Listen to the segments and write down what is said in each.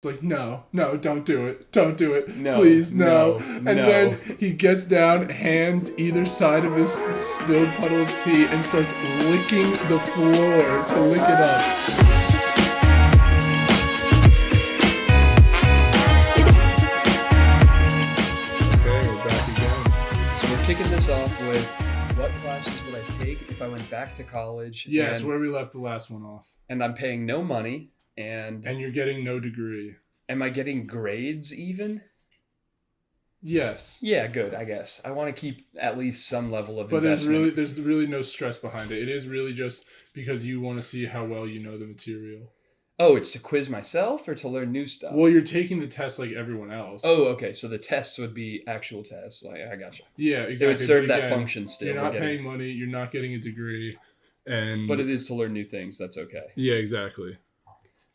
like, no, no, don't do it. Don't do it. No, Please, no. no, And no. then he gets down, hands either side of his spilled puddle of tea, and starts licking the floor to lick it up. Okay, we're back again. So we're kicking this off with what classes would I take if I went back to college? Yes, where we left the last one off. And I'm paying no money. And you're getting no degree. Am I getting grades even? Yes. Yeah, good, I guess. I want to keep at least some level of investment. But there's really no stress behind it. It is really just because you want to see how well you know the material. Oh, it's to quiz myself or to learn new stuff? Well, you're taking the test like everyone else. Oh, okay. So the tests would be actual tests. Like, I gotcha. Yeah, exactly. They would serve that function still. You're not paying money. You're not getting a degree. But it is to learn new things. That's okay. Yeah, exactly.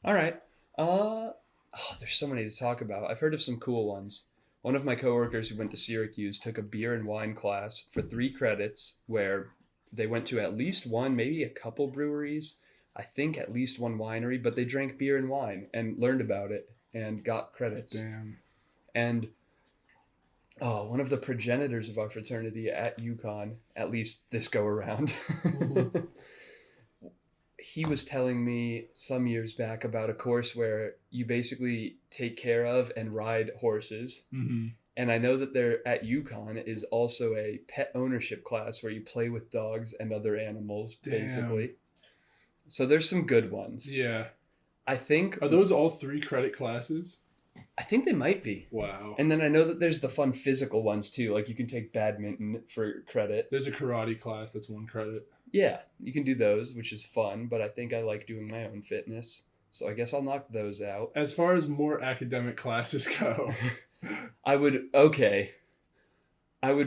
All right. There's so many to talk about. I've heard of some cool ones. One of my coworkers who went to Syracuse took a beer and wine class for 3 credits where they went to at least one, maybe a couple breweries, I think at least one winery, but they drank beer and wine and learned about it and got credits. Damn. And one of the progenitors of our fraternity at UConn, at least this go around, he was telling me some years back about a course where you basically take care of and ride horses. Mm-hmm. And I know that there at UConn is also a pet ownership class where you play with dogs and other animals, basically. So there's some good ones. Yeah. I think... Are those all 3 credit classes? I think they might be. Wow. And then I know that there's the fun physical ones too. Like you can take badminton for credit. There's a karate class that's 1 credit. Yeah, you can do those, which is fun, but I think I like doing my own fitness. So I guess I'll knock those out. As far as more academic classes go. I would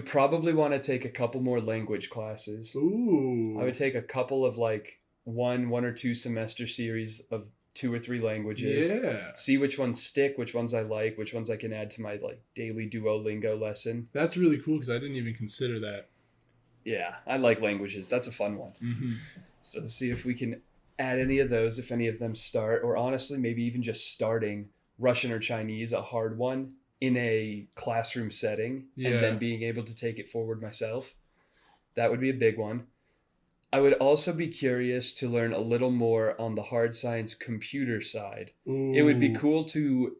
probably want to take a couple more language classes. Ooh. I would take a couple of like one or 2 semester series of 2 or 3 languages. Yeah. See which ones stick, which ones I like, which ones I can add to my like daily Duolingo lesson. That's really cool because I didn't even consider that. Yeah, I like languages. That's a fun one. Mm-hmm. So see if we can add any of those, if any of them start, or honestly, maybe even just starting Russian or Chinese, a hard one, in a classroom setting, and then being able to take it forward myself. That would be a big one. I would also be curious to learn a little more on the hard science computer side. Ooh. It would be cool to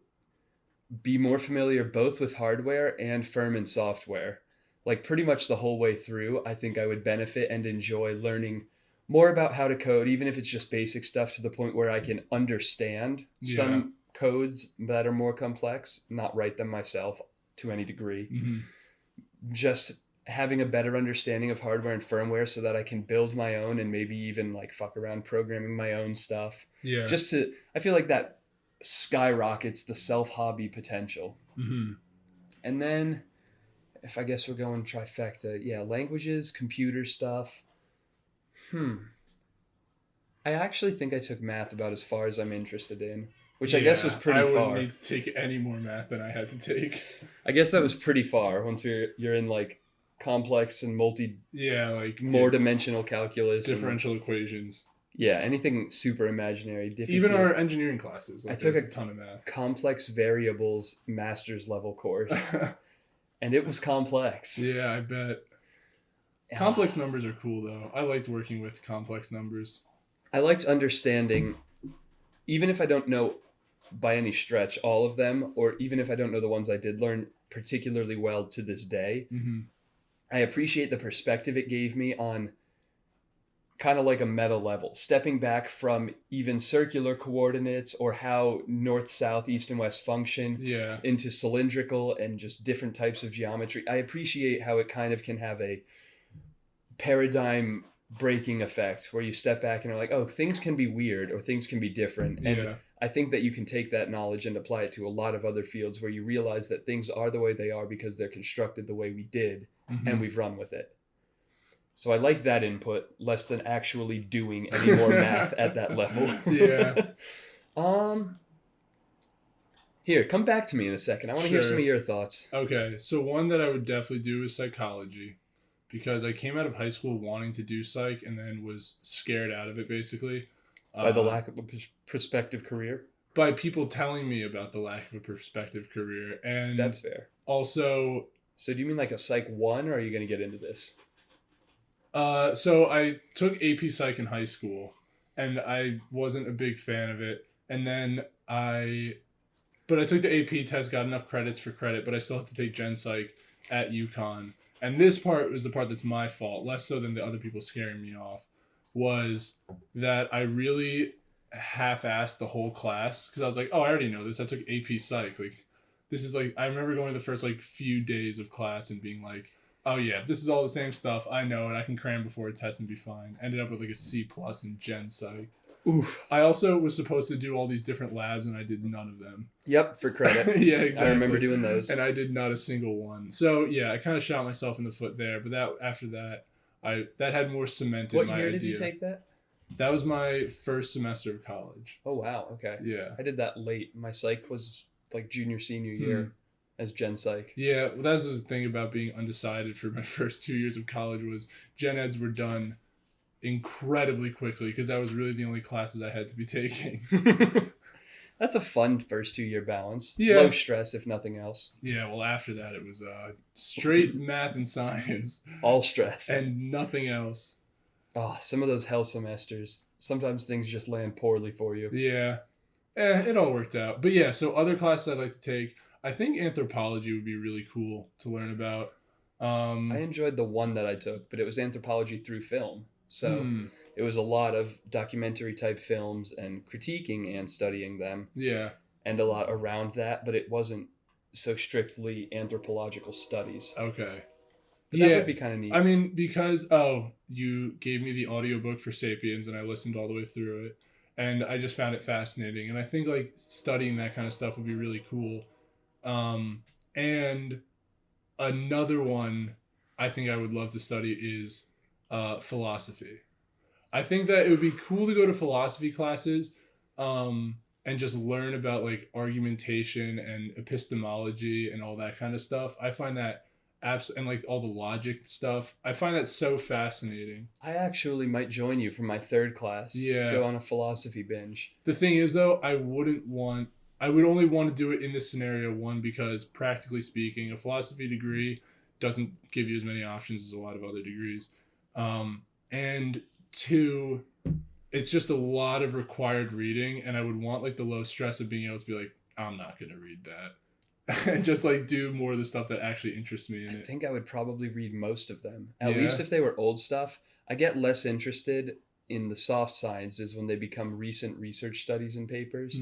be more familiar both with hardware and firm and software. Like pretty much the whole way through, I think I would benefit and enjoy learning more about how to code, even if it's just basic stuff to the point where I can understand some codes that are more complex, not write them myself to any degree. Mm-hmm. Just having a better understanding of hardware and firmware so that I can build my own and maybe even like fuck around programming my own stuff. Yeah. I feel like that skyrockets the self-hobby potential. Mm-hmm. And then if I guess we're going trifecta, languages, computer stuff. I actually think I took math about as far as I'm interested in, which I guess was pretty far. I wouldn't need to take any more math than I had to take. I guess that was pretty far once you're in like complex and more dimensional calculus. Differential equations. Yeah, anything super imaginary. Even our engineering classes. I took a ton of math. Complex variables master's level course. And it was complex. Yeah, I bet. Complex numbers are cool, though. I liked working with complex numbers. I liked understanding, even if I don't know by any stretch all of them, or even if I don't know the ones I did learn particularly well to this day, I appreciate the perspective it gave me on kind of like a meta level, stepping back from even circular coordinates or how north, south, east, and west function into cylindrical and just different types of geometry. I appreciate how it kind of can have a paradigm breaking effect where you step back and are like, oh, things can be weird or things can be different. And I think that you can take that knowledge and apply it to a lot of other fields where you realize that things are the way they are because they're constructed the way we did and we've run with it. So I like that input less than actually doing any more math at that level. Yeah. Here, come back to me in a second. I want to hear some of your thoughts. Okay, so one that I would definitely do is psychology. Because I came out of high school wanting to do psych and then was scared out of it, basically. By the lack of a prospective career? by people telling me about the lack of a prospective career. And That's fair. also, So do you mean like a Psych 1, or are you going to get into this? so I took AP Psych in high school, and I wasn't a big fan of it. And then but I took the AP test, got enough credits for credit, but I still had to take Gen Psych at UConn. And this part was the part that's my fault, less so than the other people scaring me off, was that I really half-assed the whole class because I was like, oh, I already know this. I took AP Psych. Like, this is like, I remember going to the first like few days of class and being like, oh yeah, this is all the same stuff. I know it. I can cram before a test and be fine. Ended up with like a C+ in Gen Psych. Oof. I also was supposed to do all these different labs and I did none of them. Yep, for credit. Yeah, exactly. I remember doing those. And I did not a single one. So yeah, I kind of shot myself in the foot there. But after that, that had more cemented What my year idea. did you take that? That was my first semester of college. Oh, wow. Okay. Yeah. I did that late. My psych was like junior, senior year as Gen Psych. Yeah, well, that was the thing about being undecided for my first 2 years of college was Gen Eds were done incredibly quickly because that was really the only classes I had to be taking. That's a fun first 2-year balance. Yeah. Low stress, if nothing else. Yeah, well, after that, it was straight math and science. All stress. And nothing else. Oh, some of those hell semesters. Sometimes things just land poorly for you. Yeah. It all worked out. But yeah, so other classes I'd like to take, I think anthropology would be really cool to learn about. I enjoyed the one that I took, but it was anthropology through film. So it was a lot of documentary type films and critiquing and studying them. Yeah. And a lot around that, but it wasn't so strictly anthropological studies. Okay. But that would be kind of neat. I mean, because, you gave me the audiobook for Sapiens and I listened all the way through it. And I just found it fascinating. And I think, like, studying that kind of stuff would be really cool. And another one I think I would love to study is philosophy. I think that it would be cool to go to philosophy classes and just learn about, like, argumentation and epistemology and all that kind of stuff. I find that and like all the logic stuff. I find that so fascinating. I actually might join you for my third class. Yeah. Go on a philosophy binge. The thing is, though, I would only want to do it in this scenario, one, because practically speaking, a philosophy degree doesn't give you as many options as a lot of other degrees. And two, it's just a lot of required reading, and I would want like the low stress of being able to be like, I'm not going to read that. And just like do more of the stuff that actually interests me in it. I think I would probably read most of them. At least if they were old stuff. I get less interested in the soft sciences when they become recent research studies and papers.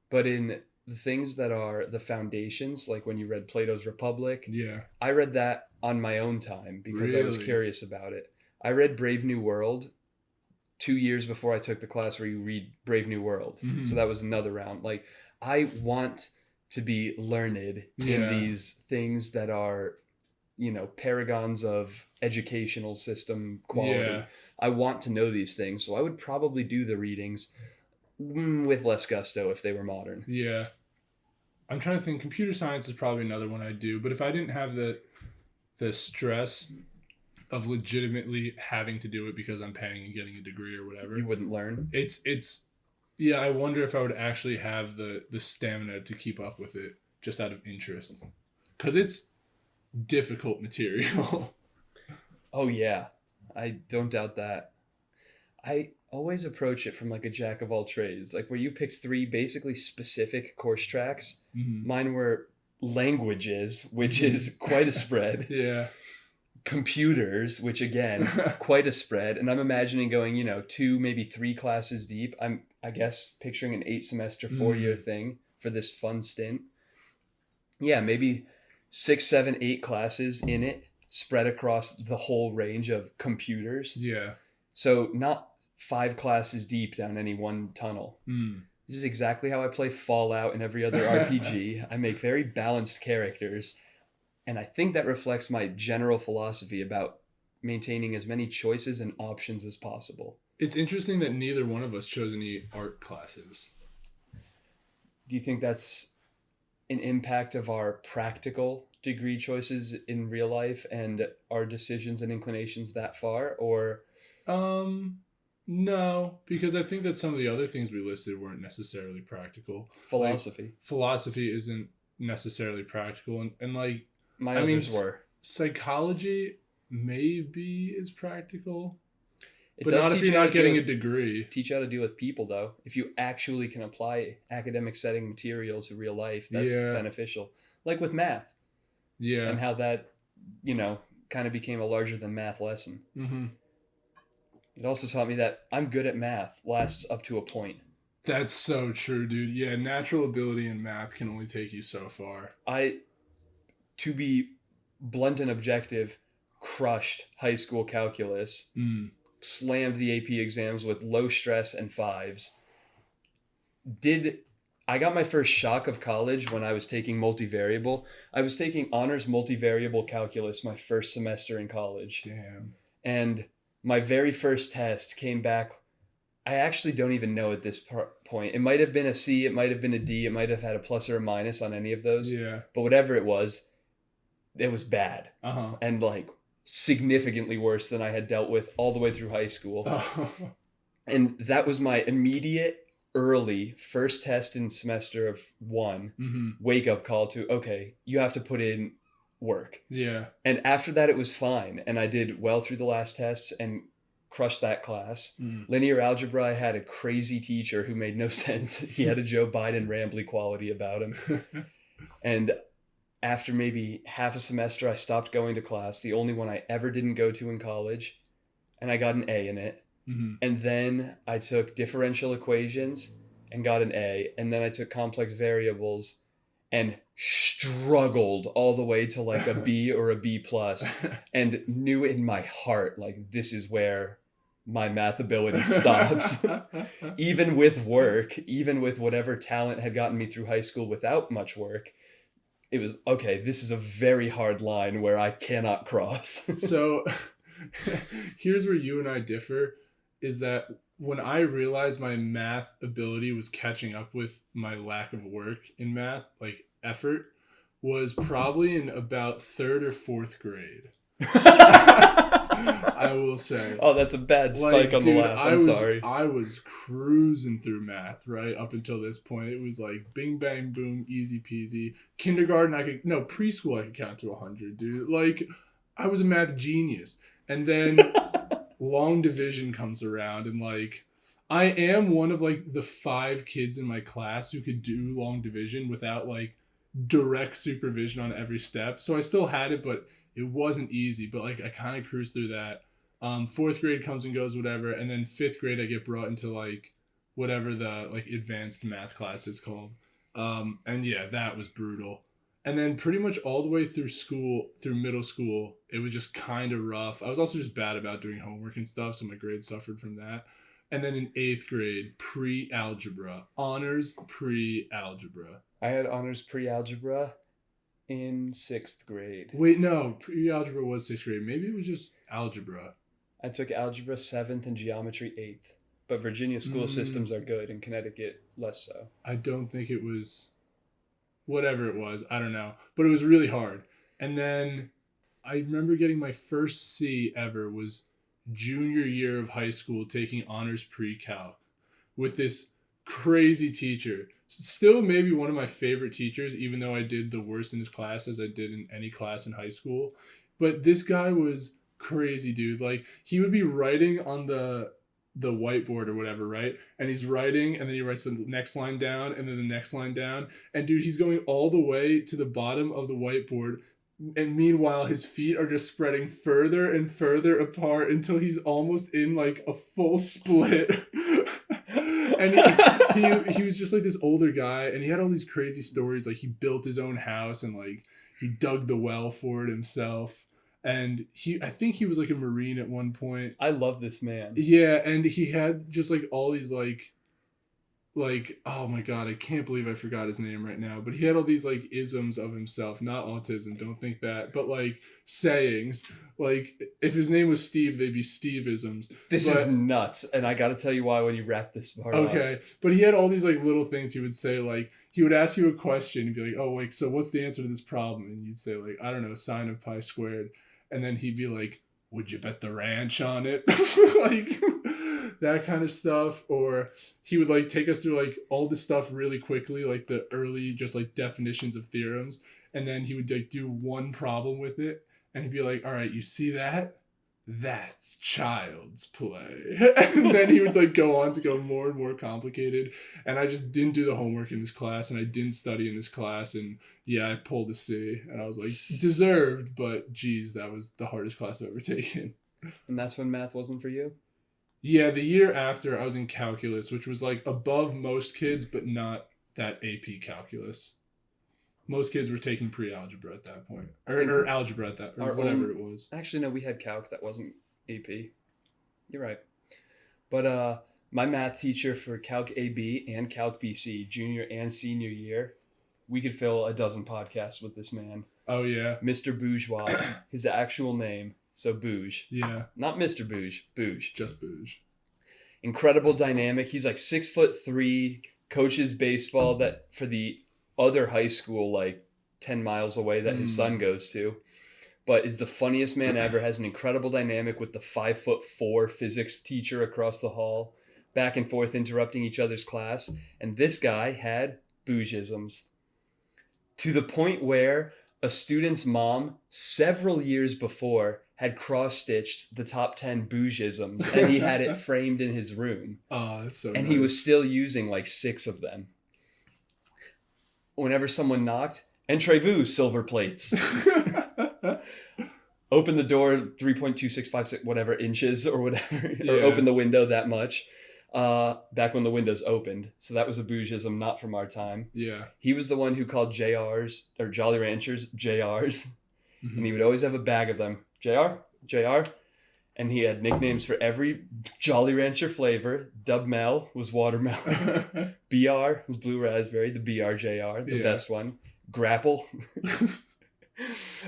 But in the things that are the foundations, like when you read Plato's Republic, I read that on my own time because I was curious about it. I read Brave New World 2 years before I took the class where you read Brave New World. So that was another round. Like, I want to be learned in these things that are, paragons of educational system quality. I want to know these things, so I would probably do the readings with less gusto if they were modern. Yeah. I'm trying to think. Computer science is probably another one I'd do, but if I didn't have the stress of legitimately having to do it because I'm paying and getting a degree or whatever, you wouldn't learn. Yeah, I wonder if I would actually have the stamina to keep up with it just out of interest. Because it's difficult material. Oh, yeah. I don't doubt that. I always approach it from like a jack of all trades. Like where you picked 3 basically specific course tracks. Mine were languages, which is quite a spread. Computers, which again, quite a spread. And I'm imagining going, 2, maybe 3 classes deep. I guess picturing an 8-semester, 4-year thing for this fun stint. Yeah, maybe 6, 7, 8 classes in it spread across the whole range of computers. Yeah. So not 5 classes deep down any one tunnel. This is exactly how I play Fallout and every other RPG. I make very balanced characters. And I think that reflects my general philosophy about maintaining as many choices and options as possible. It's interesting that neither one of us chose any art classes. Do you think that's an impact of our practical degree choices in real life and our decisions and inclinations that far? Or No, because I think that some of the other things we listed weren't necessarily practical. Philosophy. Like, philosophy isn't necessarily practical, and like, My I mean, others were. psychology maybe is practical, It but does not if teach you're you how not to deal getting a with, degree. teach you how to deal with people, though. If you actually can apply academic setting material to real life, that's Yeah. beneficial. Like with math, Yeah. and how that, you know, kind of became a larger than math lesson. Mm-hmm. It also taught me that I'm good at math lasts up to a point. That's so true, dude. Yeah, natural ability in math can only take you so far. To be blunt and objective, crushed high school calculus, slammed the AP exams with low stress and fives. I got my first shock of college when I was taking multivariable. I was taking honors multivariable calculus my first semester in college. Damn. And my very first test came back. I actually don't even know at this point. It might have been a C, it might have been a D, it might have had a plus or a minus on any of those. Yeah. But whatever it was bad. Uh-huh. And like significantly worse than I had dealt with all the way through high school. And that was my immediate early first test in semester of 1 wake up call to, okay, you have to put in work. Yeah. And after that, it was fine. And I did well through the last tests and crushed that class. Linear algebra, I had a crazy teacher who made no sense. He had a Joe Biden rambly quality about him. And after maybe half a semester, I stopped going to class, the only one I ever didn't go to in college, and I got an A in it. And then I took differential equations and got an A. And then I took complex variables and struggled all the way to like a B or a B plus, and knew in my heart, like, this is where my math ability stops. Even with work, even with whatever talent had gotten me through high school without much work, it was, okay, this is a very hard line where I cannot cross. So here's where you and I differ, is that when I realized my math ability was catching up with my lack of work in math, like effort, was probably in about 3rd or 4th grade. I will say. Oh, that's a bad spike on the laugh. I'm sorry. I was cruising through math, right? Up until this point. It was like bing, bang, boom, easy peasy. Kindergarten, preschool, I could count to 100, dude. Like, I was a math genius. And then long division comes around, and like, I am one of like the 5 kids in my class who could do long division without like direct supervision on every step. So I still had it, but it wasn't easy. But like, I kind of cruised through that. 4th grade comes and goes, whatever, and then 5th grade I get brought into like whatever the like advanced math class is called. And yeah, that was brutal. And then pretty much all the way through middle school, it was just kind of rough. I was also just bad about doing homework and stuff, so my grades suffered from that. And then in 8th grade, pre-algebra, honors pre-algebra. I had honors pre-algebra in 6th grade. Wait, no, pre-algebra was 6th grade. Maybe it was just algebra. I took algebra 7th and geometry 8th. But Virginia school systems are good, and Connecticut less so. I don't think it was... Whatever it was, I don't know. But it was really hard. And then I remember getting my first C ever was junior year of high school, taking honors pre-calc with this crazy teacher. Still maybe one of my favorite teachers, even though I did the worst in his class as I did in any class in high school. But this guy was crazy, dude. Like, he would be writing on the whiteboard or whatever, right? And he's writing, and then he writes the next line down, and then the next line down. And dude, he's going all the way to the bottom of the whiteboard, and meanwhile his feet are just spreading further and further apart until he's almost in like a full split. And he was just like this older guy, and he had all these crazy stories. Like, he built his own house, and like he dug the well for it himself. And I think he was like a Marine at one point. I love this man. Yeah, and he had just like all these like, oh my God, I can't believe I forgot his name right now. But he had all these like isms of himself, not autism, don't think that, but like sayings. Like, if his name was Steve, they'd be Steve-isms. This is nuts, and I got to tell you why when you wrap this part up. Okay, but he had all these like little things he would say. Like, he would ask you a question and be like, oh, like, so what's the answer to this problem? And you'd say like, I don't know, sine of pi squared. And then he'd be like, would you bet the ranch on it? Like that kind of stuff. Or he would like take us through like all the stuff really quickly, like the early just like definitions of theorems. And then he would like do one problem with it. And he'd be like, all right, you see that? That's child's play. And then he would like go on to go more and more complicated. And I just didn't do the homework in this class, and I didn't study in this class, and yeah, I pulled a C, and I was like, deserved, but geez, that was the hardest class I've ever taken. And that's when math wasn't for you? Yeah, the year after I was in calculus, which was like above most kids, but not that AP calculus. Most kids were taking pre-algebra at that point. Or algebra at that, or whatever it was. Actually, no, we had calc that wasn't AP. You're right. But my math teacher for Calc AB and Calc BC, junior and senior year, we could fill a dozen podcasts with this man. Oh, yeah. Mr. Bourgeois, his actual name. So Bouge. Yeah. Not Mr. Bouge, Bouge. Just Bouge. Incredible dynamic. He's like 6'3", coaches baseball that for the other high school like 10 miles away that his son goes to, but is the funniest man ever, has an incredible dynamic with the 5'4" physics teacher across the hall, back and forth interrupting each other's class. And this guy had bougisms to the point where a student's mom several years before had cross-stitched the top 10 bougisms, and he had it framed in his room. Oh, that's so and nice. He was still using like 6 of them. Whenever someone knocked, entrez-vous, silver plates. Open the door 3.2656 whatever inches or whatever, or open the window that much. Back when the windows opened. So that was a bougism not from our time. Yeah. He was the one who called JRs, or Jolly Ranchers, JRs. Mm-hmm. And he would always have a bag of them. JR. And he had nicknames for every Jolly Rancher flavor. Dub Mel was watermelon. BR was blue raspberry. The BRJR, the best one. Grapple.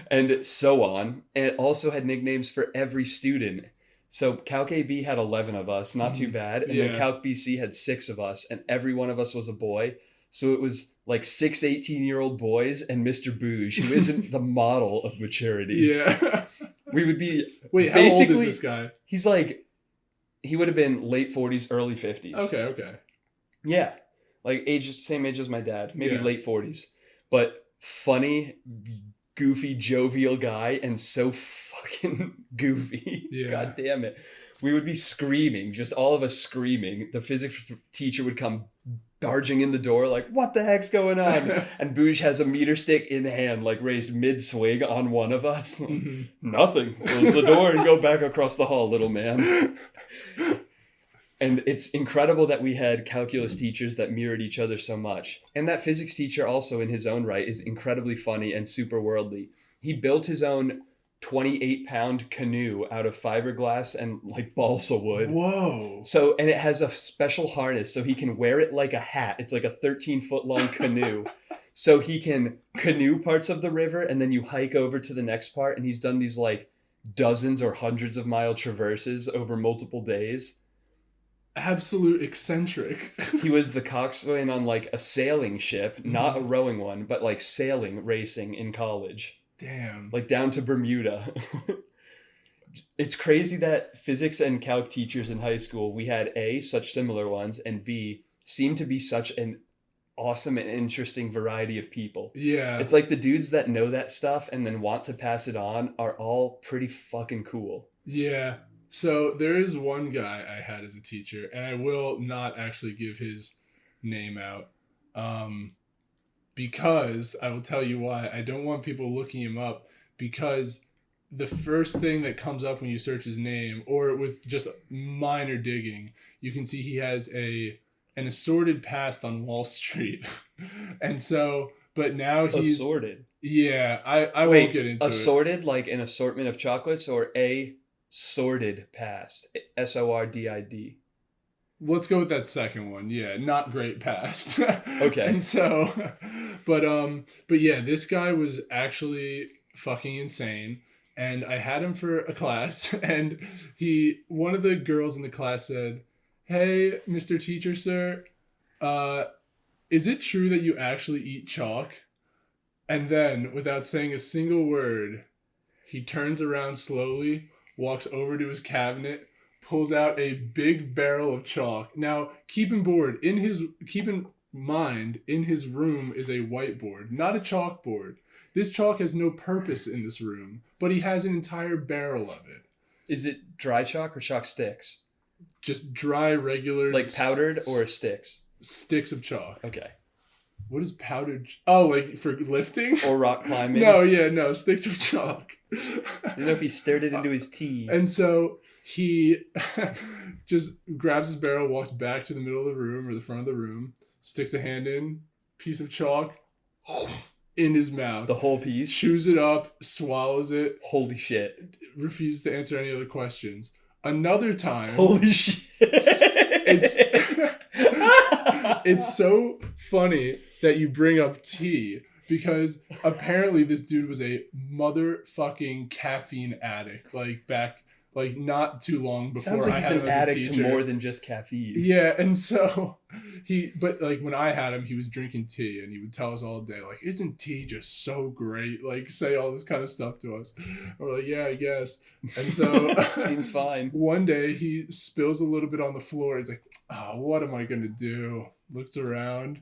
And so on. And it also had nicknames for every student. So Calc AB had 11 of us, not too bad. And then Calc BC had 6 of us, and every one of us was a boy. So it was like 6 18-year-old boys and Mr. Bouge, who isn't the model of maturity. Yeah. We would be... Wait, how old is this guy? He's like... He would have been late 40s, early 50s. Okay. Yeah. Like same age as my dad. Maybe late 40s. But funny, goofy, jovial guy, and so fucking goofy. Yeah. God damn it. We would be screaming, just all of us screaming. The physics teacher would come barging in the door like, what the heck's going on? And Bouge has a meter stick in hand, like raised mid-swing on one of us. Mm-hmm. Nothing. Close the door and go back across the hall, little man. And it's incredible that we had calculus teachers that mirrored each other so much. And that physics teacher also in his own right is incredibly funny and super worldly. He built his own 28-pound canoe out of fiberglass and like balsa wood. Whoa. So, and it has a special harness so he can wear it like a hat. It's like a 13-foot long canoe. So he can canoe parts of the river and then you hike over to the next part. And he's done these like dozens or hundreds of mile traverses over multiple days. Absolute eccentric. He was the coxswain on like a sailing ship, not a rowing one, but like sailing racing in college. Damn. Like down to Bermuda. It's crazy that physics and calc teachers in high school, we had A, such similar ones, and B, seemed to be such an awesome and interesting variety of people. Yeah. It's like the dudes that know that stuff and then want to pass it on are all pretty fucking cool. Yeah. So there is one guy I had as a teacher, and I will not actually give his name out. Because I will tell you why. I don't want people looking him up, because the first thing that comes up when you search his name, or with just minor digging, you can see he has an assorted past on Wall Street. And so, but now he's... Assorted? Yeah, I won't get into assorted, like an assortment of chocolates, or a sordid past? SORDID. Let's go with that second one. Yeah, not great past. Okay. And so, but yeah, this guy was actually fucking insane. And I had him for a class, and one of the girls in the class said, "Hey, Mr. Teacher, sir, is it true that you actually eat chalk?" And then, without saying a single word, he turns around slowly, walks over to his cabinet, pulls out a big barrel of chalk. Now, keep in mind, in his room is a whiteboard, not a chalkboard. This chalk has no purpose in this room, but he has an entire barrel of it. Is it dry chalk or chalk sticks? Just dry, regular... Like powdered or sticks? Sticks of chalk. Okay. What is powdered? Oh, like for lifting? Or rock climbing? No, sticks of chalk. I don't know if he stirred it into his tea. And so he just grabs his barrel, walks back to the middle of the room or the front of the room, sticks a hand in, piece of chalk in his mouth. The whole piece? Chews it up, swallows it. Holy shit. Refuses to answer any other questions. Another time... Holy shit. It's so funny that you bring up tea because apparently this dude was a motherfucking caffeine addict. Like not too long before. Sounds like I he's had an him as a addict to teacher. more than just caffeine. Yeah, and so but like when I had him, he was drinking tea and he would tell us all day, like, isn't tea just so great? Like say all this kind of stuff to us. And we're like, yeah, I guess. And so seems fine. One day he spills a little bit on the floor. He's like, oh, what am I gonna do? Looks around.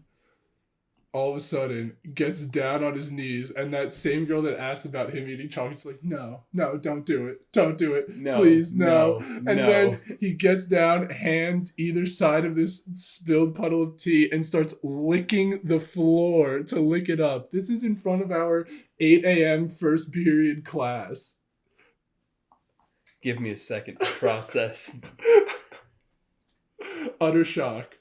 All of a sudden, gets down on his knees, and that same girl that asked about him eating chocolate's like, no, don't do it. No, please, no. And no. then he gets down, hands either side of this spilled puddle of tea, and starts licking the floor to lick it up. This is in front of our 8 a.m. first period class. Give me a second to process. Utter shock.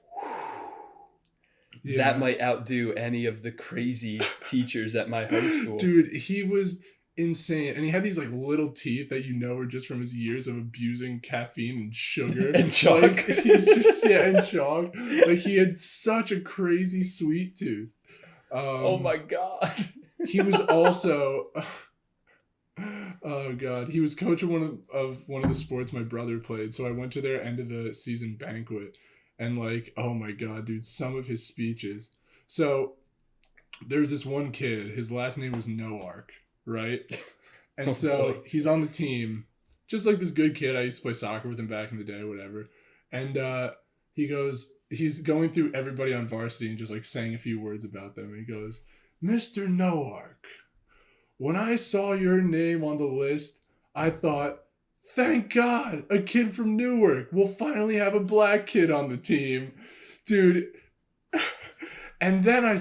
Yeah. That might outdo any of the crazy teachers at my high school. Dude, he was insane. And he had these like little teeth that are just from his years of abusing caffeine and sugar. And chalk. Like, he's just, and chalk. Like he had such a crazy sweet tooth. Oh my God. He was also... Oh God. He was coach of one of the sports my brother played. So I went to their end of the season banquet. And like, oh my God, dude, some of his speeches. So there's this one kid, his last name was Noark, right? And so he's on the team, just like this good kid. I used to play soccer with him back in the day, whatever. And he's going through everybody on varsity and just like saying a few words about them. And he goes, Mr. Noark, when I saw your name on the list, I thought, thank God, a kid from Newark. We'll finally have a black kid on the team. Dude. And then I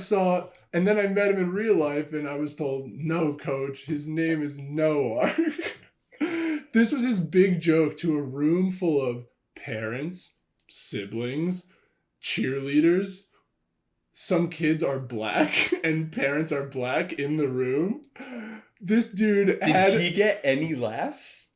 met him in real life and I was told, no, coach, his name is Noah. This was his big joke to a room full of parents, siblings, cheerleaders. Some kids are black and parents are black in the room. This dude Did he get any laughs?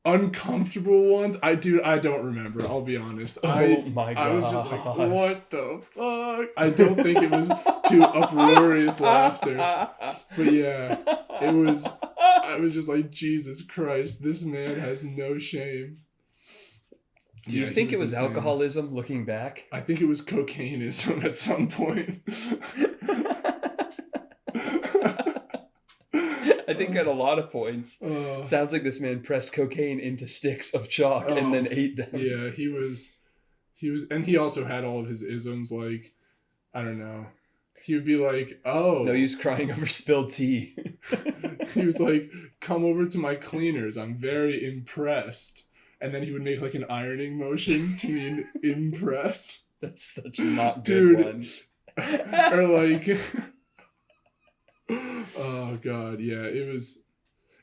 Uncomfortable ones. I don't remember. I'll be honest. Oh my God. I was just like, what the fuck? I don't think it was too uproarious laughter. But yeah, it was. I was just like, Jesus Christ, this man has no shame. Do you think it was insane. Alcoholism looking back? I think it was cocaineism at some point. I think at a lot of points. Sounds like this man pressed cocaine into sticks of chalk and then ate them. Yeah, he was, and he also had all of his isms. Like, I don't know. He would be like, oh. No use crying over spilled tea. He was like, come over to my cleaners. I'm very impressed. And then he would make like an ironing motion to mean impressed. That's such a not good one. Or like... Oh God, yeah, it was.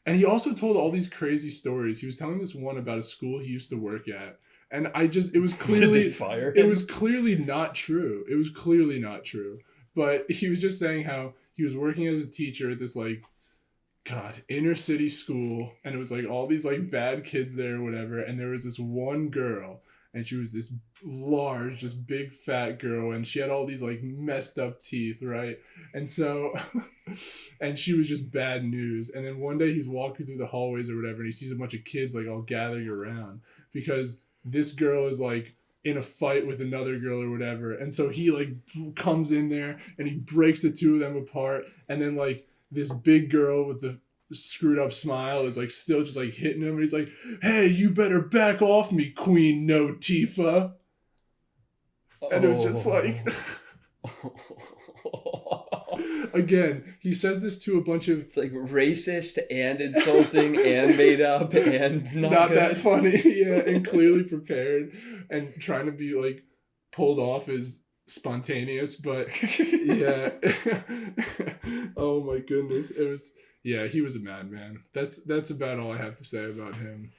And he also told all these crazy stories. He was telling this one about a school he used to work at, and it was clearly Did they fire him? It was clearly not true. It was clearly not true. But he was just saying how he was working as a teacher at this like, God, inner city school, and it was like all these like bad kids there or whatever, and there was this one girl. And she was this large, just big fat girl. And she had all these like messed up teeth, right? And so, and she was just bad news. And then one day he's walking through the hallways or whatever. And he sees a bunch of kids like all gathering around. Because this girl is like in a fight with another girl or whatever. And so he like comes in there and he breaks the two of them apart. And then like this big girl with the screwed up smile is like still just like hitting him, and he's like, "Hey, you better back off me, Queen No Tifa." And it was just like, again, he says this to a bunch of, it's like racist and insulting and made up and not good. that funny, yeah, and clearly prepared and trying to be like pulled off as spontaneous, but yeah. Oh my goodness, it was, yeah, he was a madman. That's about all I have to say about him.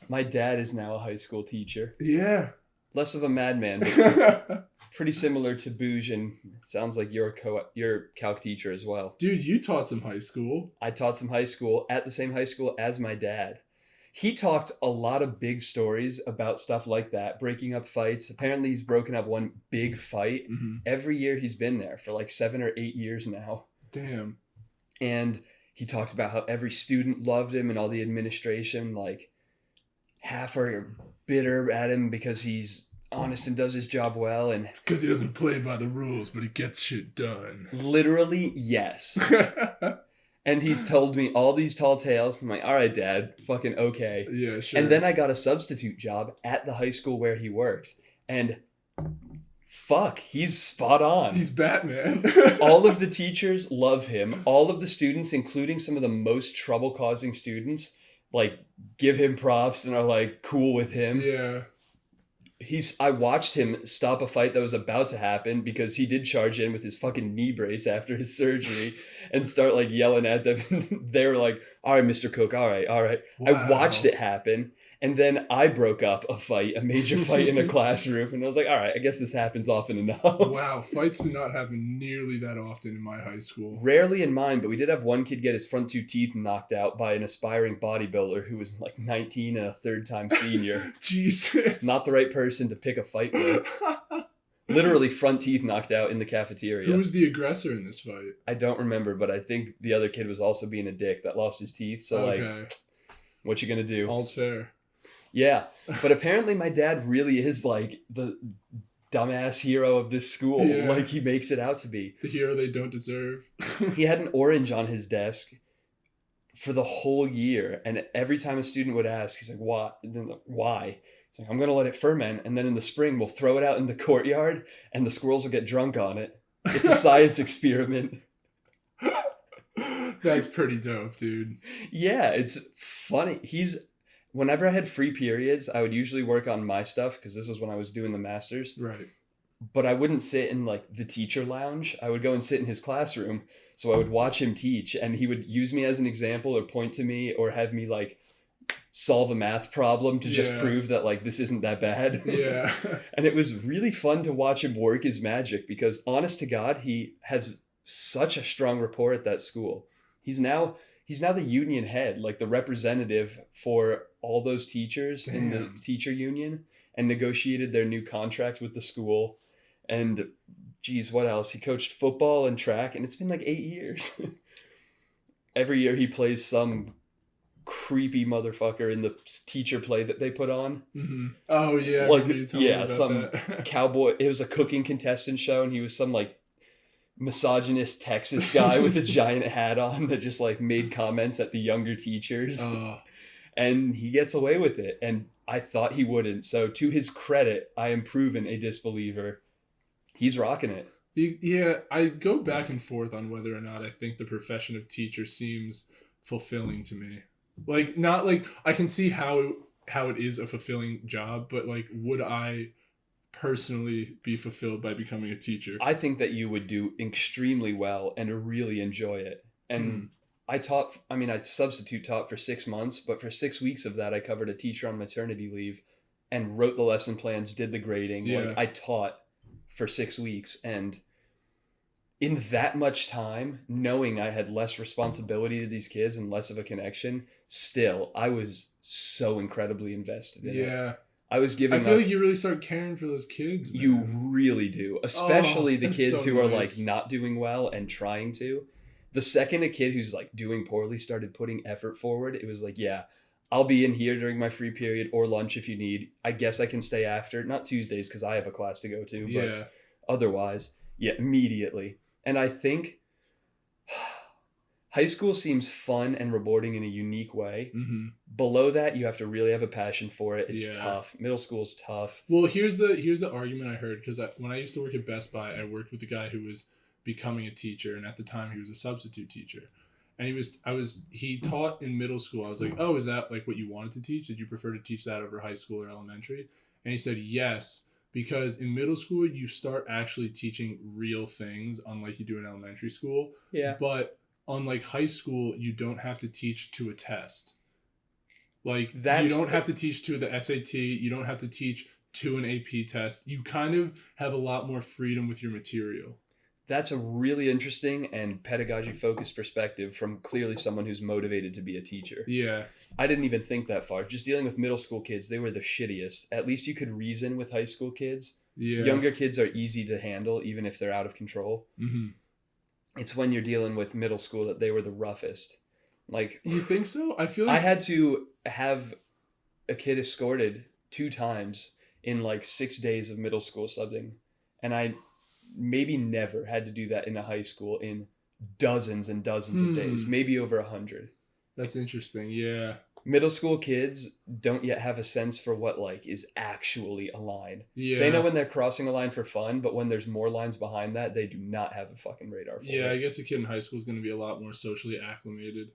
My dad is now a high school teacher. Yeah. Less of a madman, but pretty similar to Bouge, and sounds like you're calc teacher as well. Dude, you taught some high school. I taught some high school at the same high school as my dad. He talked a lot of big stories about stuff like that, breaking up fights. Apparently he's broken up one big fight every year he's been there for like 7 or 8 years now. Damn. And he talked about how every student loved him and all the administration, like, half are bitter at him because he's honest and does his job well, and because he doesn't play by the rules, but he gets shit done. Literally, yes. And he's told me all these tall tales. I'm like, all right, Dad, fucking okay. Yeah, sure. And then I got a substitute job at the high school where he worked, and fuck, he's spot on. He's Batman. All of the teachers love him. All of the students, including some of the most trouble-causing students, like, give him props and are like cool with him. Yeah. I watched him stop a fight that was about to happen because he did charge in with his fucking knee brace after his surgery and start like yelling at them. They were like, all right, Mr. Cook, all right. Wow. I watched it happen. And then I broke up a major fight in a classroom. And I was like, all right, I guess this happens often enough. Wow, fights did not happen nearly that often in my high school. Rarely in mine, but we did have one kid get his front 2 teeth knocked out by an aspiring bodybuilder who was like 19 and a third-time senior. Jesus. Not the right person to pick a fight with. Literally front teeth knocked out in the cafeteria. Who was the aggressor in this fight? I don't remember, but I think the other kid was also being a dick that lost his teeth. So, like, what you gonna do? All's fair. Yeah, but apparently my dad really is like the dumbass hero of this school. Yeah. Like he makes it out to be. The hero they don't deserve. He had an orange on his desk for the whole year. And every time a student would ask, he's like, "What? Why?" He's like, "I'm going to let it ferment. And then in the spring, we'll throw it out in the courtyard and the squirrels will get drunk on it. It's a science experiment." That's pretty dope, dude. Yeah, it's funny. Whenever I had free periods, I would usually work on my stuff because this was when I was doing the masters. Right. But I wouldn't sit in like the teacher lounge. I would go and sit in his classroom. So I would watch him teach and he would use me as an example or point to me or have me like solve a math problem to just prove that like this isn't that bad. Yeah. And it was really fun to watch him work his magic because honest to God, he has such a strong rapport at that school. He's now the union head, like the representative for all those teachers in the teacher union, and negotiated their new contract with the school. And geez, what else? He coached football and track, and it's been like 8 years. Every year he plays some creepy motherfucker in the teacher play that they put on. Mm-hmm. Oh yeah, like some cowboy. It was a cooking contestant show, and he was some like misogynist Texas guy with a giant hat on that just like made comments at the younger teachers. And he gets away with it, and I thought he wouldn't. So to his credit, I am proven a disbeliever. He's rocking it. Yeah, I go back and forth on whether or not I think the profession of teacher seems fulfilling to me. Like, not like I can see how it is a fulfilling job, but like, would I personally be fulfilled by becoming a teacher? I think that you would do extremely well and really enjoy it. And I substitute taught for 6 months, but for 6 weeks of that, I covered a teacher on maternity leave and wrote the lesson plans, did the grading. Yeah. Like I taught for 6 weeks, and in that much time, knowing I had less responsibility to these kids and less of a connection, still, I was so incredibly invested in it. I feel like you really start caring for those kids, man. You really do. Especially the kids who are like not doing well and trying to. The second a kid who's like doing poorly started putting effort forward, it was like, yeah, I'll be in here during my free period or lunch if you need. I guess I can stay after. Not Tuesdays because I have a class to go to, but otherwise, yeah, immediately. And I think High school seems fun and rewarding in a unique way. Mm-hmm. Below that, you have to really have a passion for it. It's Yeah. tough. Middle school's tough. Well, here's the argument I heard, because when I used to work at Best Buy, I worked with a guy who was becoming a teacher, and at the time he was a substitute teacher. And he taught in middle school. I was like, oh, is that like what you wanted to teach? Did you prefer to teach that over high school or elementary? And he said, yes, because in middle school, you start actually teaching real things, unlike you do in elementary school. Yeah. But unlike high school, you don't have to teach to a test. Like, you don't have to teach to the SAT. You don't have to teach to an AP test. You kind of have a lot more freedom with your material. That's a really interesting and pedagogy-focused perspective from clearly someone who's motivated to be a teacher. Yeah. I didn't even think that far. Just dealing with middle school kids, they were the shittiest. At least you could reason with high school kids. Yeah. Younger kids are easy to handle, even if they're out of control. Mm-hmm. It's when you're dealing with middle school that they were the roughest. Like, you think so? I feel like I had to have a kid escorted 2 times in like 6 days of middle school subbing. And I maybe never had to do that in a high school in dozens and dozens of days, maybe over 100. That's interesting. Yeah. Middle school kids don't yet have a sense for what like is actually a line. Yeah. They know when they're crossing a line for fun, but when there's more lines behind that, they do not have a fucking radar for it. Yeah, I guess a kid in high school is going to be a lot more socially acclimated.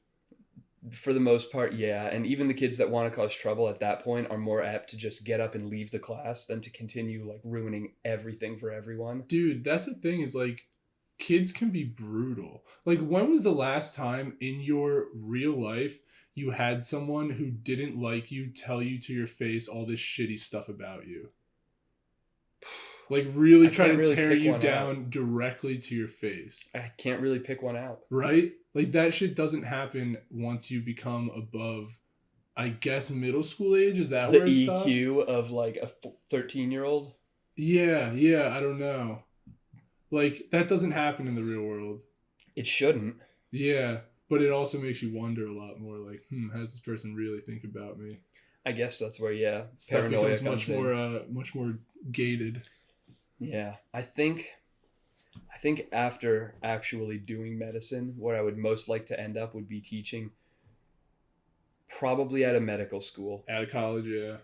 For the most part, yeah. And even the kids that want to cause trouble at that point are more apt to just get up and leave the class than to continue like ruining everything for everyone. Dude, that's the thing, is like, kids can be brutal. Like, when was the last time in your real life you had someone who didn't like you tell you to your face all this shitty stuff about you? Like, really try to tear you down directly to your face. I can't really pick one out. Right? Like, that shit doesn't happen once you become above, I guess, middle school age. Is that the where it stops? EQ of like a 13-year-old? Yeah, I don't know. Like, that doesn't happen in the real world. It shouldn't. Yeah, but it also makes you wonder a lot more, like, how does this person really think about me? I guess that's where, yeah, Stuff paranoia becomes comes much more gated. Yeah, I think after actually doing medicine, where I would most like to end up would be teaching, probably at a medical school. Out of college, yeah.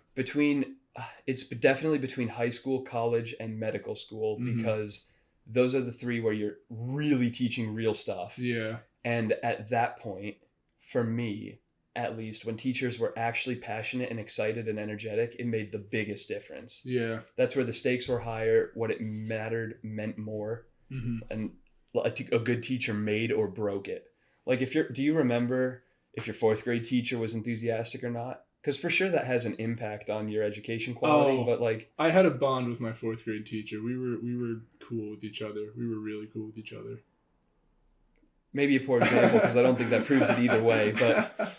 It's definitely between high school, college, and medical school, because those are the 3 where you're really teaching real stuff. Yeah. And at that point, for me, at least, when teachers were actually passionate and excited and energetic, it made the biggest difference. Yeah. That's where the stakes were higher. What it mattered meant more. Mm-hmm. And a good teacher made or broke it. Like, do you remember if your 4th grade teacher was enthusiastic or not? Because for sure that has an impact on your education quality. But like, I had a bond with my 4th grade teacher. We were cool with each other. We were really cool with each other. Maybe a poor example, because I don't think that proves it either way. But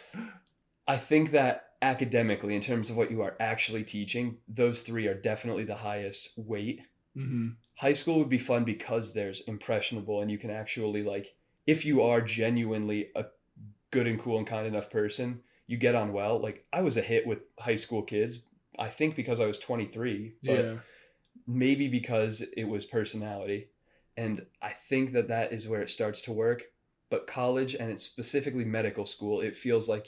I think that academically, in terms of what you are actually teaching, those 3 are definitely the highest weight. Mm-hmm. High school would be fun because there's impressionable, and you can actually, like, if you are genuinely a good and cool and kind enough person, you get on well. Like, I was a hit with high school kids, I think because I was 23, but maybe because it was personality. And I think that is where it starts to work. But college, and it's specifically medical school, it feels like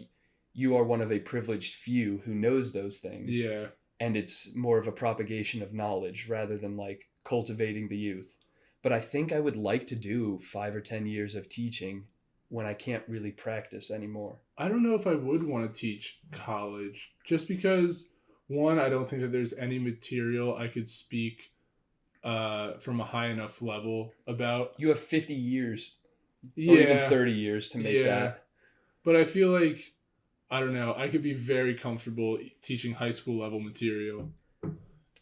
you are one of a privileged few who knows those things. Yeah. And it's more of a propagation of knowledge rather than like cultivating the youth. But I think I would like to do 5 or 10 years of teaching when I can't really practice anymore. I don't know if I would want to teach college, just because, one, I don't think that there's any material I could speak from a high enough level about. You have 50 years or even 30 years to make that. But I feel like, I don't know, I could be very comfortable teaching high school level material.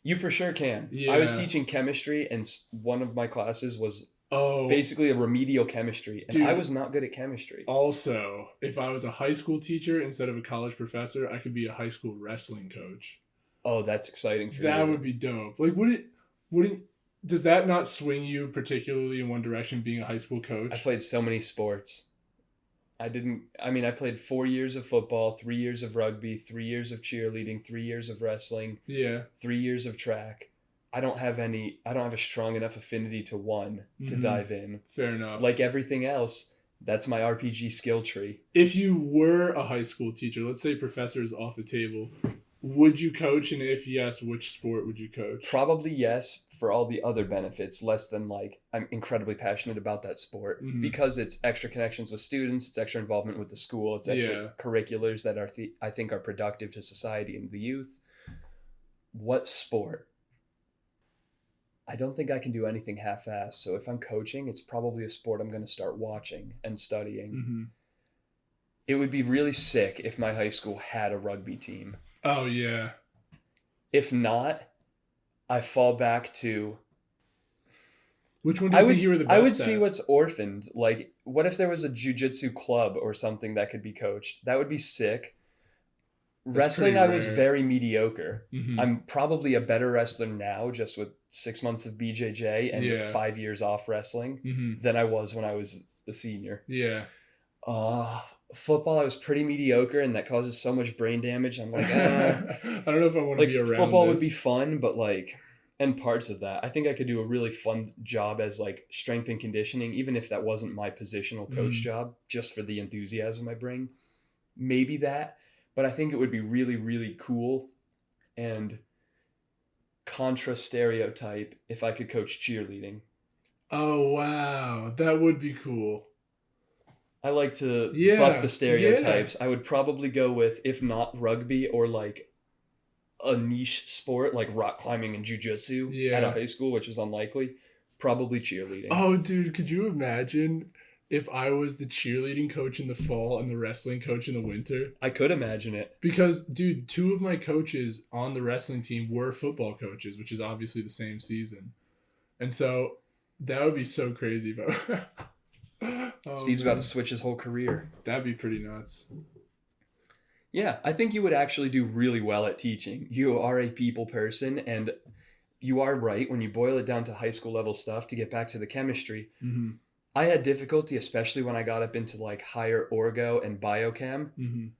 You for sure can. Yeah. I was teaching chemistry, and one of my classes was basically a remedial chemistry, and I was not good at chemistry. Also, if I was a high school teacher instead of a college professor, I could be a high school wrestling coach. Oh, that's exciting for you. That would be dope. Like, wouldn't does that not swing you particularly in one direction, being a high school coach? I played so many sports. I played 4 years of football, 3 years of rugby, 3 years of cheerleading, 3 years of wrestling, 3 years of track. I don't have a strong enough affinity to one to dive in. Fair enough. Like everything else, That's my RPG skill tree. If you were a high school teacher, let's say professor is off the table, would you coach? And if yes, which sport would you coach? Probably yes, for all the other benefits, less than like I'm incredibly passionate about that sport because it's extra connections with students, it's extra involvement with the school, it's extra curriculars that are I think are productive to society and the youth. What sport? I don't think I can do anything half-assed. So if I'm coaching, it's probably a sport I'm going to start watching and studying. It would be really sick if my high school had a rugby team. Oh, yeah. If not, I fall back to... Which one do you think you were the best I would at? see what's orphaned. Like, what if there was a jiu-jitsu club or something that could be coached? That would be sick. Wrestling, I was very mediocre. I'm probably a better wrestler now, just with 6 months of BJJ and 5 years off wrestling than I was when I was a senior. Yeah. Football, I was pretty mediocre, and that causes so much brain damage. I'm like, I don't know if I want to be around football would be fun, but like, and parts of that, I think I could do a really fun job as like strength and conditioning, even if that wasn't my positional coach job, just for the enthusiasm I bring. Maybe that, but I think it would be really, really cool and contra stereotype if I could coach cheerleading. Oh, wow. That would be cool. I like to buck the stereotypes. I would probably go with, if not rugby or like a niche sport like rock climbing and jiu-jitsu at a high school, which is unlikely, probably cheerleading. Oh, dude, could you imagine if I was the cheerleading coach in the fall and the wrestling coach in the winter? I could imagine it. Because, dude, 2 of my coaches on the wrestling team were football coaches, which is obviously the same season. And so that would be so crazy, bro. Steve's about to switch his whole career. That'd be pretty nuts. Yeah, I think you would actually do really well at teaching. You are a people person, and you are right when you boil it down to high school level stuff. To get back to the chemistry, I had difficulty, especially when I got up into like higher orgo and biochem.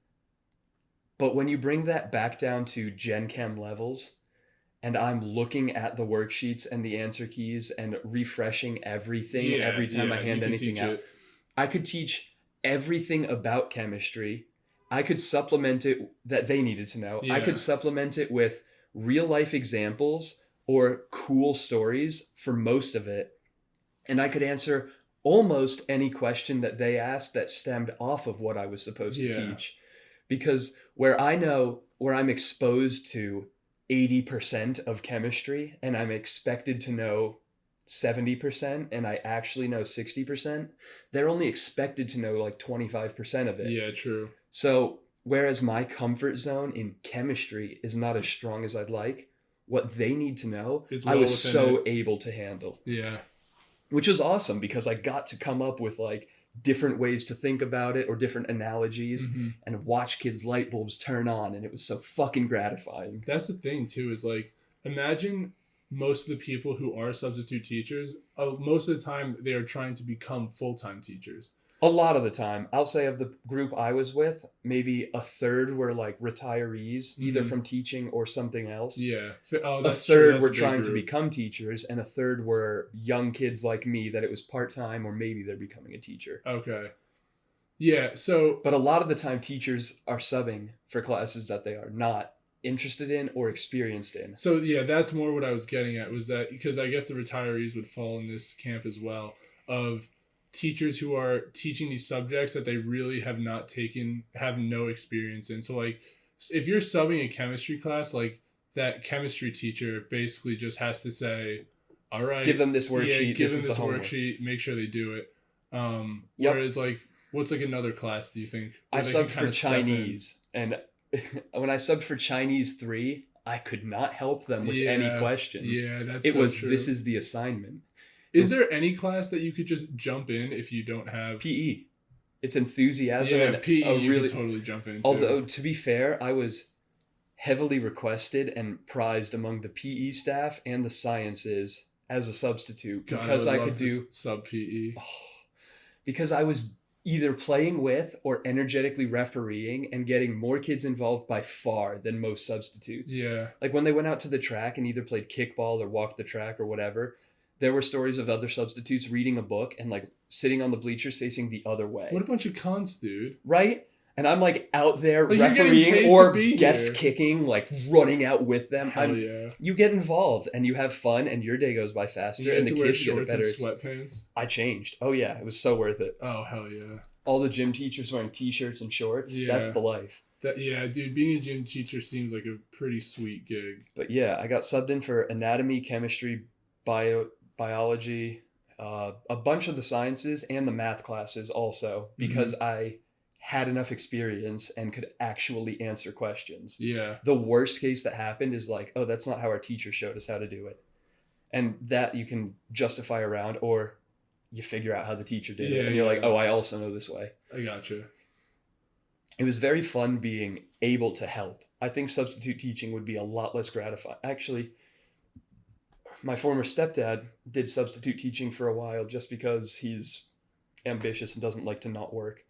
But when you bring that back down to gen chem levels, and I'm looking at the worksheets and the answer keys and refreshing everything every time I hand anything out. I could teach everything about chemistry. I could supplement it that they needed to know. I could supplement it with real life examples or cool stories for most of it. And I could answer almost any question that they asked that stemmed off of what I was supposed to teach. Because where I'm exposed to 80% of chemistry and I'm expected to know 70% and I actually know 60%, they're only expected to know like 25% of it. Yeah, true. So whereas my comfort zone in chemistry is not as strong as I'd like, what they need to know, I was so able to handle. Yeah. Which is awesome because I got to come up with like different ways to think about it or different analogies and watch kids' light bulbs turn on, and it was so fucking gratifying. That's the thing too, is like, imagine most of the people who are substitute teachers, most of the time they are trying to become full-time teachers. A lot of the time. I'll say of the group I was with, maybe a third were like retirees, either from teaching or something else. Yeah. A third were trying to become teachers, and a third were young kids like me that it was part-time or maybe they're becoming a teacher. Okay. Yeah, so... But a lot of the time teachers are subbing for classes that they are not interested in or experienced in. So yeah, that's more what I was getting at, was that, because I guess the retirees would fall in this camp as well, of teachers who are teaching these subjects that they really have no experience in. So like, if you're subbing a chemistry class, like that chemistry teacher basically just has to say, all right, give them this worksheet. Give them this worksheet, make sure they do it. Whereas like, what's like another class do you think? I subbed for Chinese, and when I subbed for Chinese 3, I could not help them with any questions. Yeah, that's true. This is the assignment. Is there any class that you could just jump in if you don't have... PE. It's enthusiasm. Yeah, PE you could totally jump in. Although, to be fair, I was heavily requested and prized among the PE staff and the sciences as a substitute. Because I could do sub-PE. Because I was either playing with or energetically refereeing and getting more kids involved by far than most substitutes. Yeah. Like when they went out to the track and either played kickball or walked the track or whatever... There were stories of other substitutes reading a book and like sitting on the bleachers facing the other way. What a bunch of cunts, dude. Right? And I'm like out there Like, you're getting refereeing paid or to be guest here. kicking, like running out with them. Hell yeah. You get involved and you have fun and your day goes by faster You and get the to wear kids get a shorts and better. sweatpants. I changed. Oh yeah, it was so worth it. Oh, hell yeah. All the gym teachers wearing t-shirts and shorts. Yeah. That's the life. Yeah, dude, being a gym teacher seems like a pretty sweet gig. But yeah, I got subbed in for anatomy, chemistry, biology, a bunch of the sciences and the math classes also because I had enough experience and could actually answer questions. Yeah. The worst case that happened is like, oh, that's not how our teacher showed us how to do it. And that you can justify around, or you figure out how the teacher did it. And you're like, oh, I also know this way. I gotcha. It was very fun being able to help. I think substitute teaching would be a lot less gratifying. Actually, my former stepdad did substitute teaching for a while just because he's ambitious and doesn't like to not work.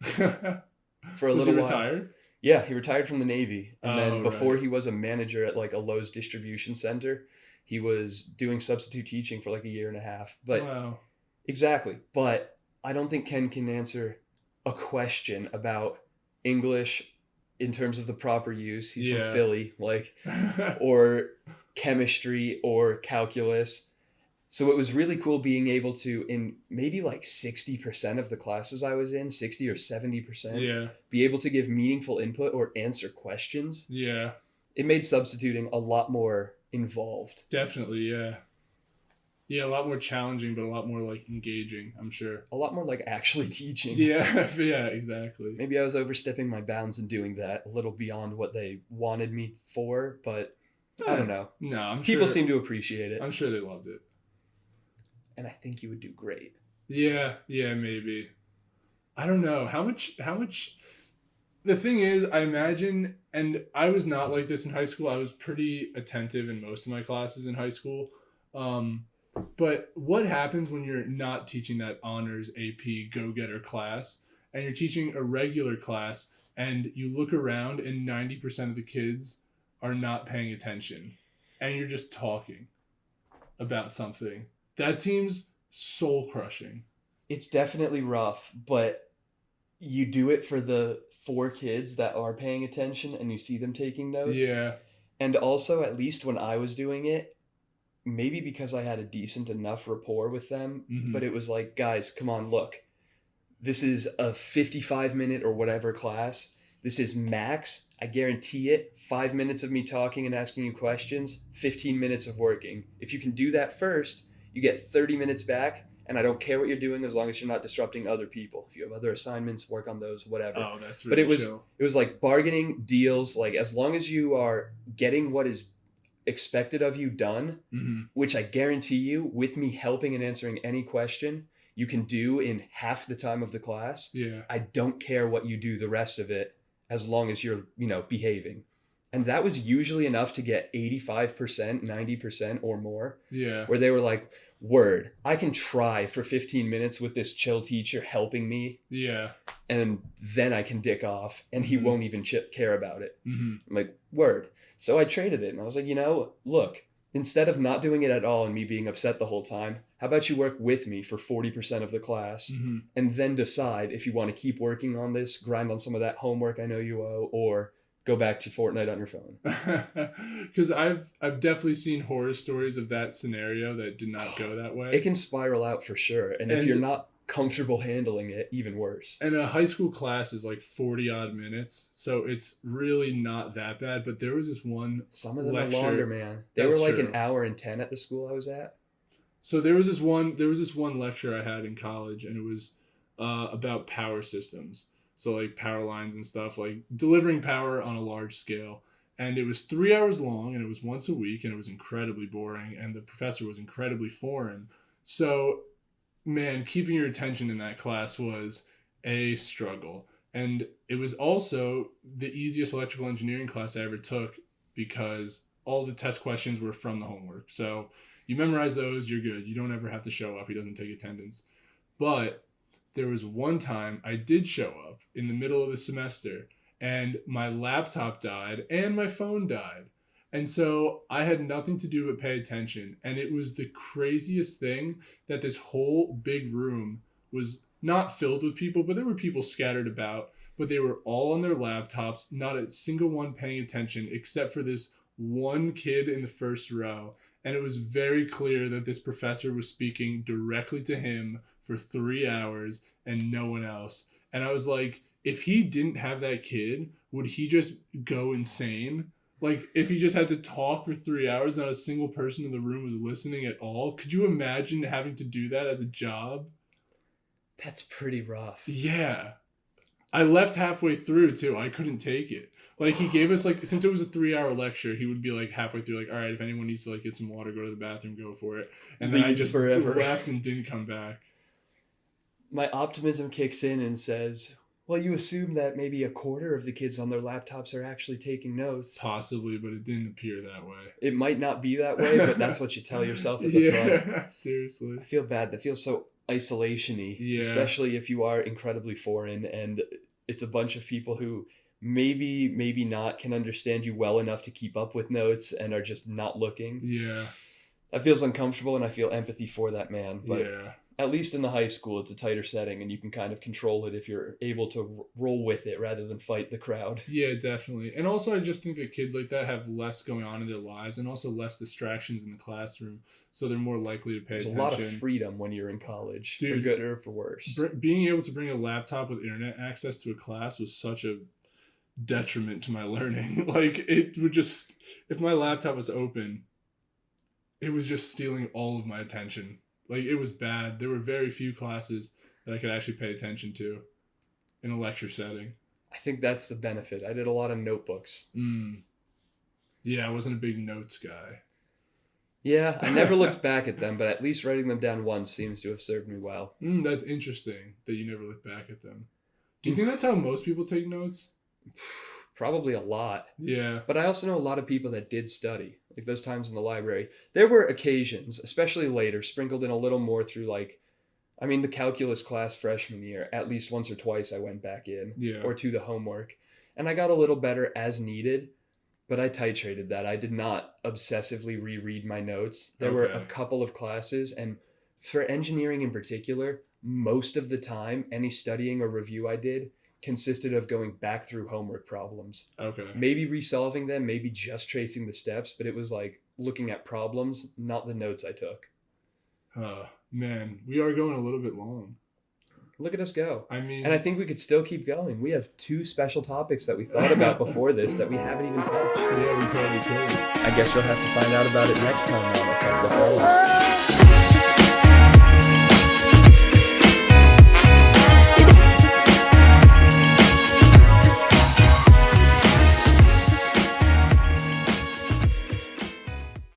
For a little while. Retired? Yeah, he retired from the Navy. And then before right. he was a manager at like a Lowe's distribution center, he was doing substitute teaching for like a year and a half. But wow. Exactly. But I don't think Ken can answer a question about English in terms of the proper use. He's from Philly, like, or chemistry or calculus. So it was really cool being able to, in maybe like 60% of the classes I was in, 60 or 70%, be able to give meaningful input or answer questions. Yeah. It made substituting a lot more involved. Definitely, yeah. Yeah, a lot more challenging, but a lot more like engaging, I'm sure. A lot more like actually teaching. Yeah, yeah, exactly. Maybe I was overstepping my bounds and doing that a little beyond what they wanted me for, but I don't know. No, I'm sure people sure, seem to appreciate it. I'm sure they loved it. And I think you would do great. Yeah, maybe. I don't know. How much the thing is, I imagine, and I was not like this in high school. I was pretty attentive in most of my classes in high school. But what happens when you're not teaching that honors AP go-getter class and you're teaching a regular class and you look around and 90% of the kids are not paying attention and you're just talking about something? That seems soul-crushing. It's definitely rough, but you do it for the 4 kids that are paying attention and you see them taking notes. Yeah. And also, at least when I was doing it, maybe because I had a decent enough rapport with them, but it was like, guys, come on, look. This is a 55-minute or whatever class. This is max. I guarantee it. 5 minutes of me talking and asking you questions, 15 minutes of working. If you can do that first, you get 30 minutes back, and I don't care what you're doing as long as you're not disrupting other people. If you have other assignments, work on those, whatever. Oh, that's really chill. It was like bargaining deals. Like, as long as you are getting what is expected of you done, which I guarantee you, with me helping and answering any question, you can do in half the time of the class. Yeah. I don't care what you do the rest of it, as long as you're, behaving. And that was usually enough to get 85%, 90% or more. Yeah. Where they were like, word, I can try for 15 minutes with this chill teacher helping me. Yeah. And then I can dick off and he won't even care about it. I'm like, word. So I traded it and I was like, look, instead of not doing it at all and me being upset the whole time, how about you work with me for 40% of the class and then decide if you want to keep working on this, grind on some of that homework I know you owe, or go back to Fortnite on your phone. Because I've definitely seen horror stories of that scenario that did not go that way. It can spiral out for sure. And if you're not comfortable handling it, even worse. And a high school class is like 40 odd minutes, so it's really not that bad. But there was this one some of them lecture, are longer, man. They were like an hour and 10 at the school I was at. So there was this one lecture I had in college, and it was about power systems. So like power lines and stuff, like delivering power on a large scale. And it was 3 hours long, and it was once a week, and it was incredibly boring, and the professor was incredibly foreign. So man, keeping your attention in that class was a struggle. And it was also the easiest electrical engineering class I ever took because all the test questions were from the homework. So you memorize those, you're good. You don't ever have to show up. He doesn't take attendance. But there was one time I did show up in the middle of the semester and my laptop died and my phone died. And so I had nothing to do but pay attention. And it was the craziest thing that this whole big room was not filled with people, but there were people scattered about. But they were all on their laptops, not a single one paying attention, except for this one kid in the first row. And it was very clear that this professor was speaking directly to him for 3 hours and no one else. And I was like, if he didn't have that kid, would he just go insane? Like, if he just had to talk for 3 hours, not a single person in the room was listening at all. Could you imagine having to do that as a job? That's pretty rough. Yeah. I left halfway through, too. I couldn't take it. Like, he gave us, like, since it was a 3-hour lecture, he would be, like, halfway through, like, all right, if anyone needs to, like, get some water, go to the bathroom, go for it. And then I just left and didn't come back. My optimism kicks in and says, well, you assume that maybe a quarter of the kids on their laptops are actually taking notes. Possibly, but it didn't appear that way. It might not be that way, but that's what you tell yourself at the front. Yeah, seriously. I feel bad. That feels so isolation-y, especially if you are incredibly foreign and it's a bunch of people who maybe not can understand you well enough to keep up with notes and are just not looking. Yeah. That feels uncomfortable, and I feel empathy for that man. But yeah. At least in the high school, it's a tighter setting, and you can kind of control it if you're able to roll with it rather than fight the crowd. Yeah, definitely. And also, I just think that kids like that have less going on in their lives and also less distractions in the classroom, so they're more likely to pay attention. There's a lot of freedom when you're in college, Dude, for good or for worse. Being able to bring a laptop with internet access to a class was such a detriment to my learning. Like, it would just, if my laptop was open, it was just stealing all of my attention. Like, it was bad. There were very few classes that I could actually pay attention to in a lecture setting. I think that's the benefit. I did a lot of notebooks. Yeah, I wasn't a big notes guy. Yeah, I never looked back at them, but at least writing them down once seems to have served me well. That's interesting that you never looked back at them. Do you think that's how most people take notes? Probably a lot. Yeah. But I also know a lot of people that did study, like those times in the library. There were occasions, especially later, sprinkled in a little more through the calculus class freshman year, at least once or twice I went back in, or to the homework. And I got a little better as needed, but I titrated that. I did not obsessively reread my notes. There were a couple of classes, and for engineering in particular, most of the time, any studying or review I did consisted of going back through homework problems. Maybe resolving them, maybe just tracing the steps, but it was like looking at problems, not the notes I took. Man, we are going a little bit long. Look at us go. I mean, and I think we could still keep going. We have 2 special topics that we thought about before this that we haven't even touched. Yeah, we probably could. I guess you'll have to find out about it next time on A Couple of Fellas.